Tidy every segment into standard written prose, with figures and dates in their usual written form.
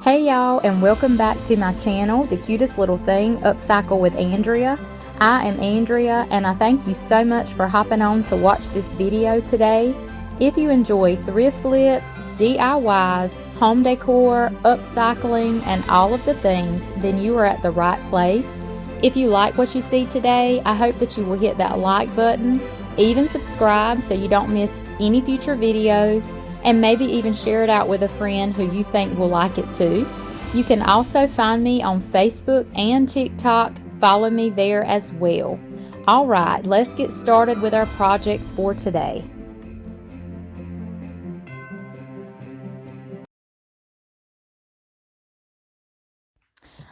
Hey y'all, and welcome back to my channel, The Cutest Little Thing, Upcycle with Andrea. I am Andrea, and I thank you so much for hopping on to watch this video today. If you enjoy thrift flips, DIYs, home decor, upcycling, and all of the things, then you are at the right place. If you like what you see today, I hope that you will hit that like button, even subscribe so you don't miss any future videos, and maybe even share it out with a friend who you think will like it too. You can also find me on Facebook and TikTok. Follow me there as well. Alright, let's get started with our projects for today.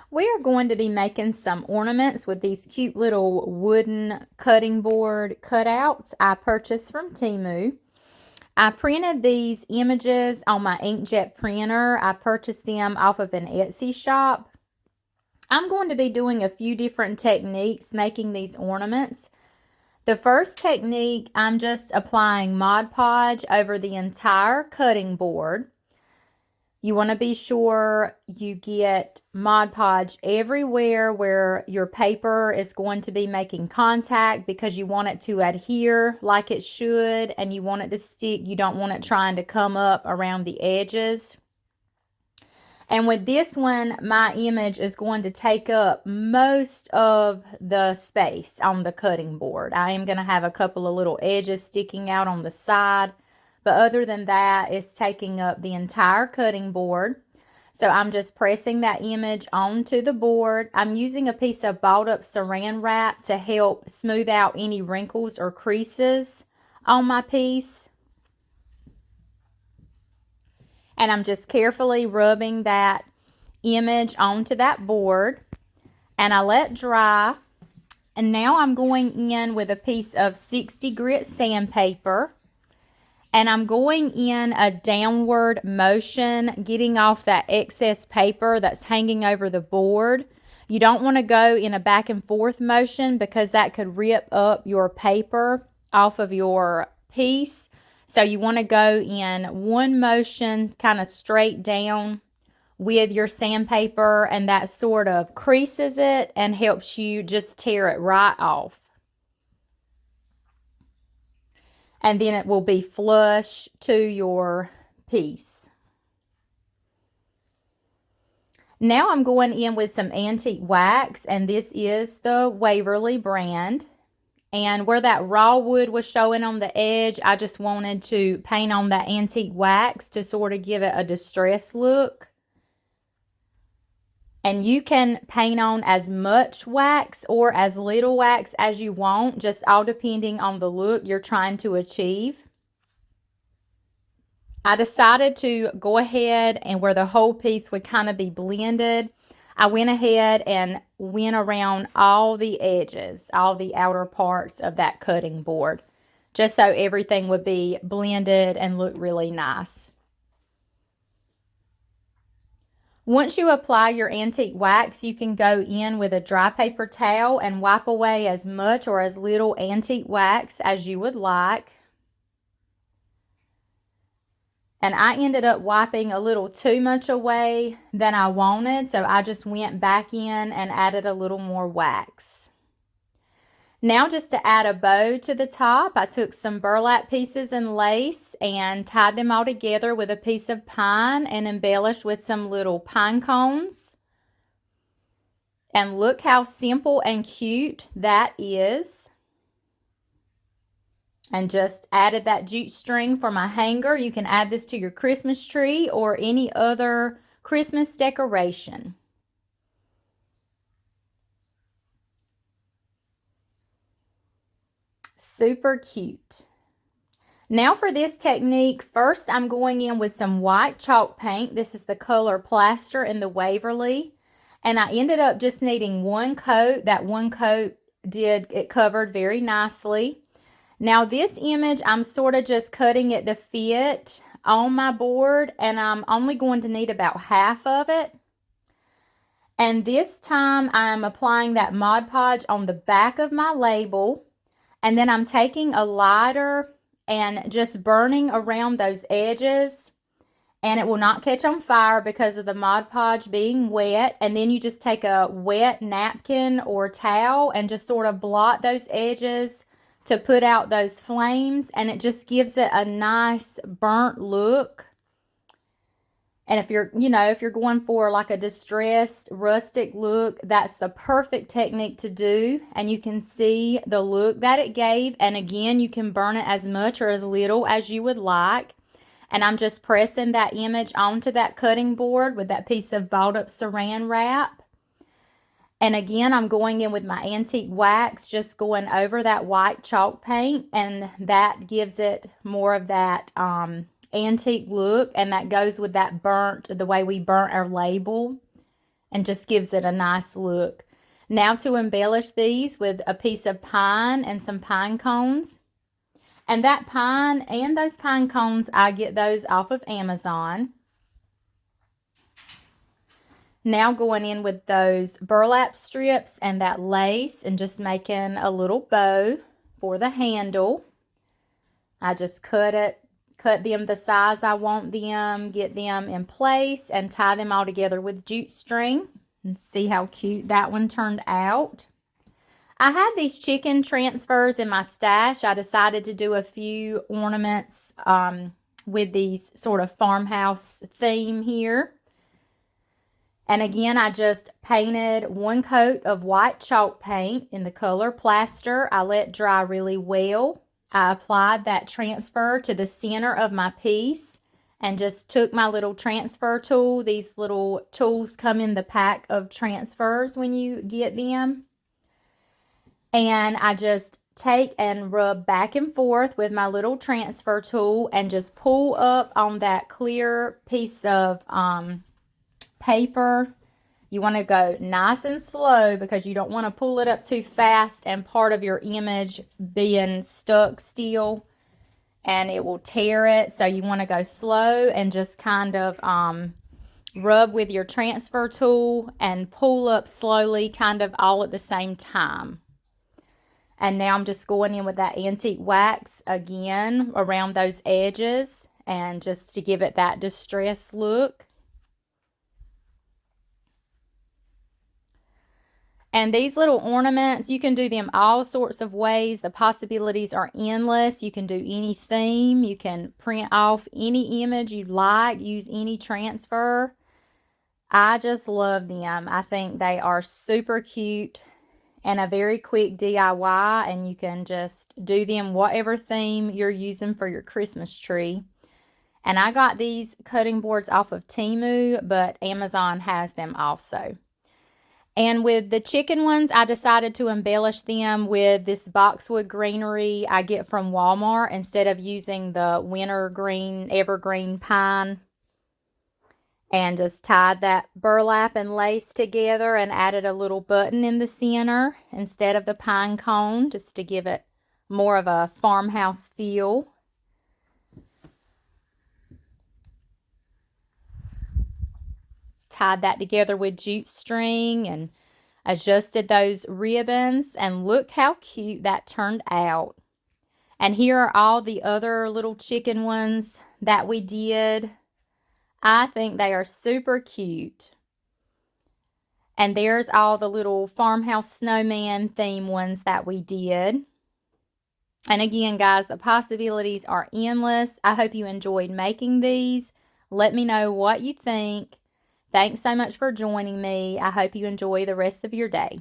We are going to be making some ornaments with these cute little wooden cutting board cutouts I purchased from Temu. I printed these images on my inkjet printer. I purchased them off of an Etsy shop. I'm going to be doing a few different techniques making these ornaments. The first technique, I'm just applying Mod Podge over the entire cutting board. You want to be sure you get Mod Podge everywhere where your paper is going to be making contact, because you want it to adhere like it should and you want it to stick. You don't want it trying to come up around the edges. And with this one, my image is going to take up most of the space on the cutting board. I am going to have a couple of little edges sticking out on the side. But other than that, it's taking up the entire cutting board. So I'm just pressing that image onto the board. I'm using a piece of balled up saran wrap to help smooth out any wrinkles or creases on my piece. And I'm just carefully rubbing that image onto that board. And I let dry. And now I'm going in with a piece of 60 grit sandpaper. And I'm going in a downward motion, getting off that excess paper that's hanging over the board. You don't want to go in a back and forth motion, because that could rip up your paper off of your piece. So you want to go in one motion, kind of straight down with your sandpaper, and that sort of creases it and helps you just tear it right off. And then it will be flush to your piece. Now I'm going in with some antique wax, and this is the Waverly brand. And where that raw wood was showing on the edge, I just wanted to paint on that antique wax to sort of give it a distressed look. And you can paint on as much wax or as little wax as you want, just all depending on the look you're trying to achieve. I decided to go ahead, and where the whole piece would kind of be blended, I went ahead and went around all the edges, all the outer parts of that cutting board, just so everything would be blended and look really nice. Once you apply your antique wax, you can go in with a dry paper towel and wipe away as much or as little antique wax as you would like. And I ended up wiping a little too much away than I wanted, so I just went back in and added a little more wax. Now, just to add a bow to the top, I took some burlap pieces and lace and tied them all together with a piece of pine and embellished with some little pine cones. And look how simple and cute that is. And just added that jute string for my hanger. You can add this to your Christmas tree or any other Christmas decoration. Super cute. Now for this technique, first I'm going in with some white chalk paint. This is the color Plaster in the Waverly. And I ended up just needing one coat. That one coat it covered very nicely. Now this image, I'm sort of just cutting it to fit on my board, and I'm only going to need about half of it. And this time I'm applying that Mod Podge on the back of my label. And then I'm taking a lighter and just burning around those edges and it will not catch on fire because of the Mod Podge being wet. And then you just take a wet napkin or towel and just sort of blot those edges to put out those flames, and it just gives it a nice burnt look. And if you're, if you're going for like a distressed rustic look, that's the perfect technique to do. And you can see the look that it gave. And again, you can burn it as much or as little as you would like. And I'm just pressing that image onto that cutting board with that piece of balled up saran wrap. And again, I'm going in with my antique wax, just going over that white chalk paint, and that gives it more of that antique look, and that goes with that the way we burnt our label, and just gives it a nice look. Now to embellish these with a piece of pine and some pine cones. And that pine and those pine cones, I get those off of Amazon. Now going in with those burlap strips and that lace and just making a little bow for the handle. I just cut them the size I want them, get them in place, and tie them all together with jute string. And see how cute that one turned out. I had these chicken transfers in my stash. I decided to do a few ornaments with these sort of farmhouse theme here. And again, I just painted one coat of white chalk paint in the color plaster. I let dry really well. I applied that transfer to the center of my piece and just took my little transfer tool. These little tools come in the pack of transfers when you get them. And I just take and rub back and forth with my little transfer tool and just pull up on that clear piece of paper. You want to go nice and slow because you don't want to pull it up too fast and part of your image being stuck still and it will tear it. So you want to go slow and just kind of rub with your transfer tool and pull up slowly, kind of all at the same time. And now I'm just going in with that antique wax again around those edges, and just to give it that distressed look. And these little ornaments, you can do them all sorts of ways. The possibilities are endless. You can do any theme. You can print off any image you like, use any transfer. I just love them. I think they are super cute and a very quick DIY, and you can just do them whatever theme you're using for your Christmas tree. And I got these cutting boards off of Temu, but Amazon has them also. And with the chicken ones, I decided to embellish them with this boxwood greenery I get from Walmart instead of using the wintergreen, evergreen pine. And just tied that burlap and lace together and added a little button in the center instead of the pine cone, just to give it more of a farmhouse feel. Tied that together with jute string and adjusted those ribbons, and look how cute that turned out. And here are all the other little chicken ones that we did. I think they are super cute. And there's all the little farmhouse snowman theme ones that we did. And again, guys, the possibilities are endless. I hope you enjoyed making these. Let me know what you think. Thanks so much for joining me. I hope you enjoy the rest of your day.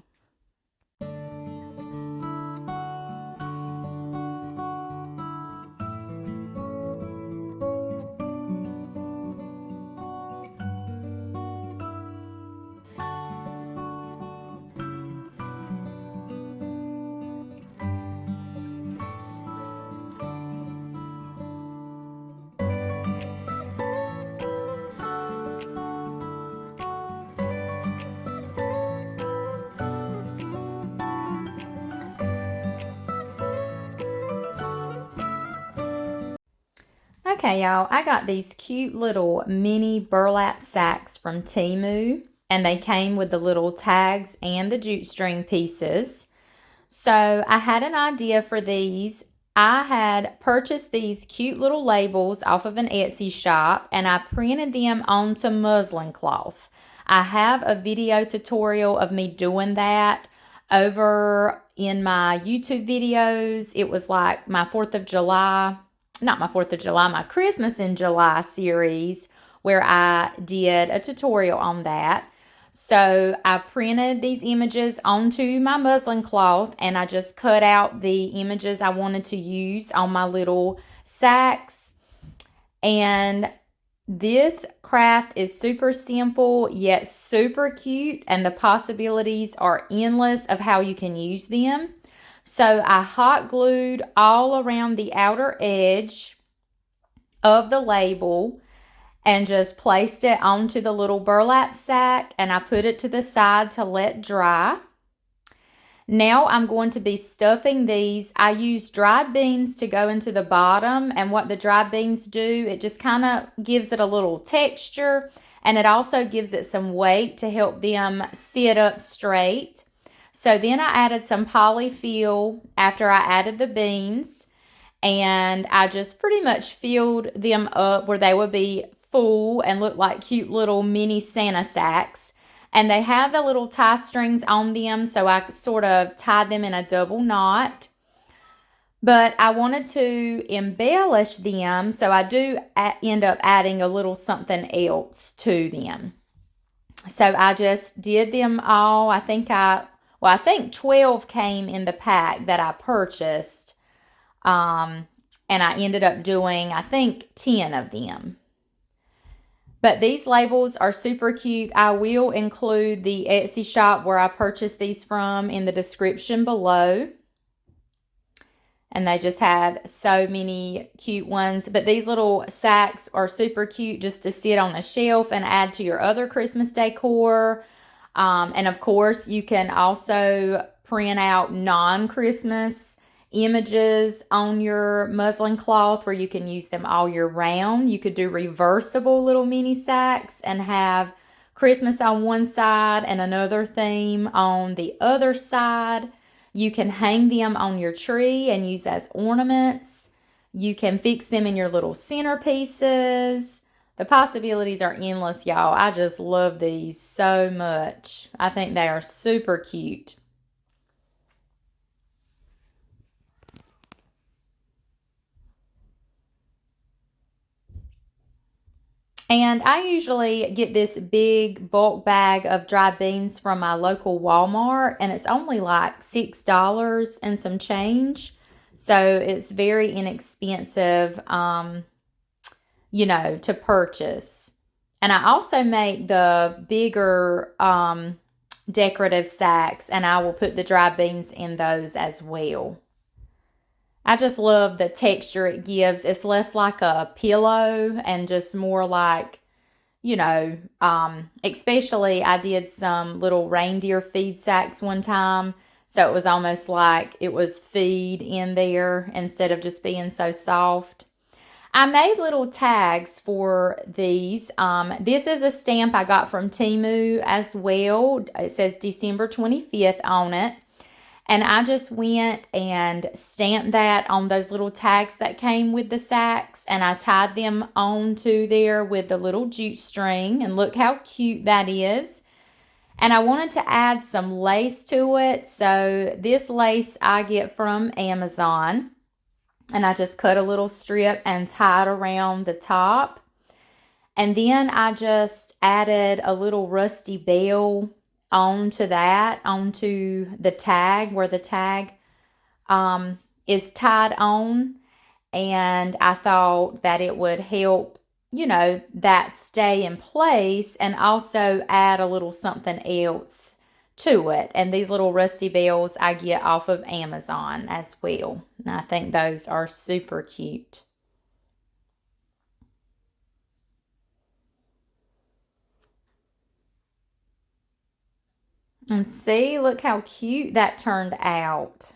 Okay, y'all, I got these cute little mini burlap sacks from Temu, and they came with the little tags and the jute string pieces. So I had an idea for these, I had purchased these cute little labels off of an Etsy shop, and I printed them onto muslin cloth. I have a video tutorial of me doing that over in my YouTube videos. It was like my 4th of July, not my 4th of July, my Christmas in July series, where I did a tutorial on that. So I printed these images onto my muslin cloth, and I just cut out the images I wanted to use on my little sacks. And this craft is super simple yet super cute, and the possibilities are endless of how you can use them. So I hot glued all around the outer edge of the label and just placed it onto the little burlap sack, and I put it to the side to let dry. Now I'm going to be stuffing these. I use dried beans to go into the bottom, and what the dried beans do, it just kind of gives it a little texture, and it also gives it some weight to help them sit up straight. So then I added some polyfill after I added the beans, and I just pretty much filled them up where they would be full and look like cute little mini Santa sacks. And they have the little tie strings on them, so I sort of tied them in a double knot. But I wanted to embellish them, so I do end up adding a little something else to them. So I just did them all. I think 12 came in the pack that I purchased. And I ended up doing, I think, 10 of them. But these labels are super cute. I will include the Etsy shop where I purchased these from in the description below. And they just had so many cute ones. But these little sacks are super cute just to sit on a shelf and add to your other Christmas decor. And of course, you can also print out non-Christmas images on your muslin cloth where you can use them all year round. You could do reversible little mini sacks and have Christmas on one side and another theme on the other side. You can hang them on your tree and use as ornaments. You can fix them in your little centerpieces. The possibilities are endless, y'all. I just love these so much. I think they are super cute. And I usually get this big bulk bag of dried beans from my local Walmart, and it's only like $6 and some change. So it's very inexpensive, to purchase. And I also make the bigger decorative sacks, and I will put the dried beans in those as well. I just love the texture it gives. It's less like a pillow and just more like, especially I did some little reindeer feed sacks one time. So it was almost like it was feed in there instead of just being so soft. I made little tags for these. This is a stamp I got from Temu as well. It says December 25th on it. And I just went and stamped that on those little tags that came with the sacks. And I tied them onto there with the little jute string. And look how cute that is. And I wanted to add some lace to it. So this lace I get from Amazon. And I just cut a little strip and tied around the top. And then I just added a little rusty bell onto the tag where the tag is tied on. And I thought that it would help, that stay in place and also add a little something else to it. And these little rusty bells I get off of Amazon as well. And I think those are super cute. And see, look how cute that turned out.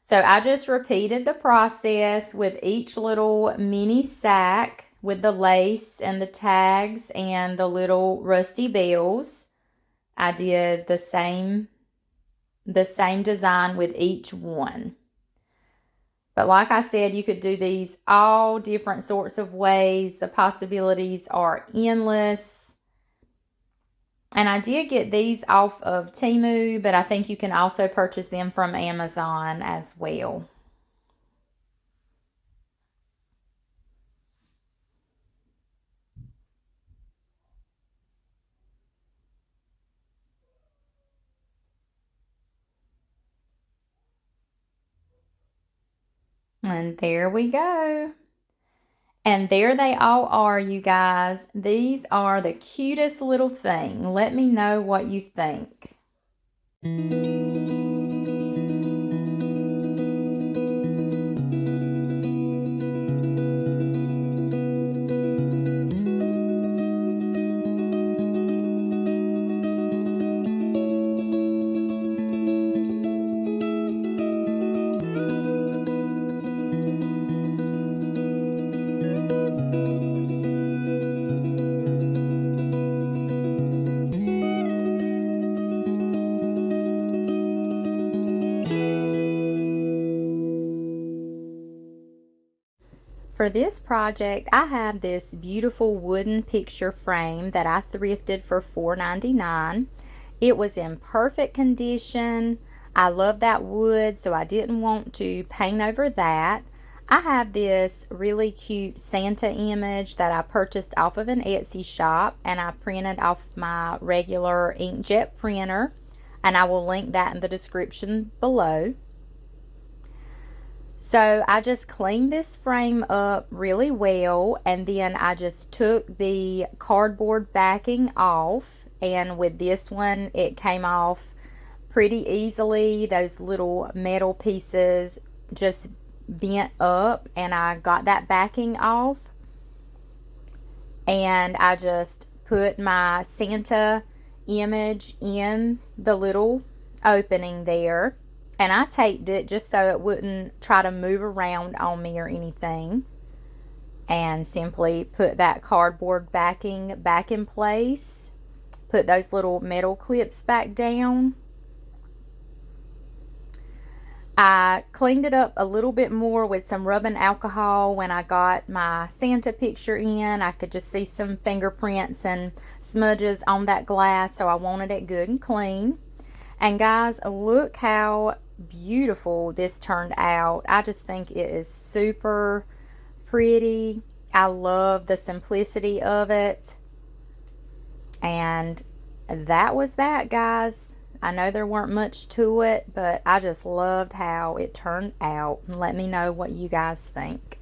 So I just repeated the process with each little mini sack with the lace and the tags and the little rusty bells. I did the same design with each one. But like I said, you could do these all different sorts of ways. The possibilities are endless. And I did get these off of Temu, but I think you can also purchase them from Amazon as well. And there we go. And there they all are, you guys. These are the cutest little thing. Let me know what you think. For this project, I have this beautiful wooden picture frame that I thrifted for $4.99. It was in perfect condition. I love that wood, so I didn't want to paint over that. I have this really cute Santa image that I purchased off of an Etsy shop, and I printed off my regular inkjet printer, and I will link that in the description below. So I just cleaned this frame up really well, and then I just took the cardboard backing off, and with this one it came off pretty easily. Those little metal pieces just bent up, and I got that backing off, and I just put my Santa image in the little opening there, and I taped it just so it wouldn't try to move around on me or anything, and simply put that cardboard backing back in place, put those little metal clips back down. I cleaned it up a little bit more with some rubbing alcohol when I got my Santa picture in. I could just see some fingerprints and smudges on that glass, so I wanted it good and clean. And guys, look how beautiful this turned out. I just think it is super pretty. I love the simplicity of it. And that was that, guys. I know there weren't much to it, but I just loved how it turned out. Let me know what you guys think.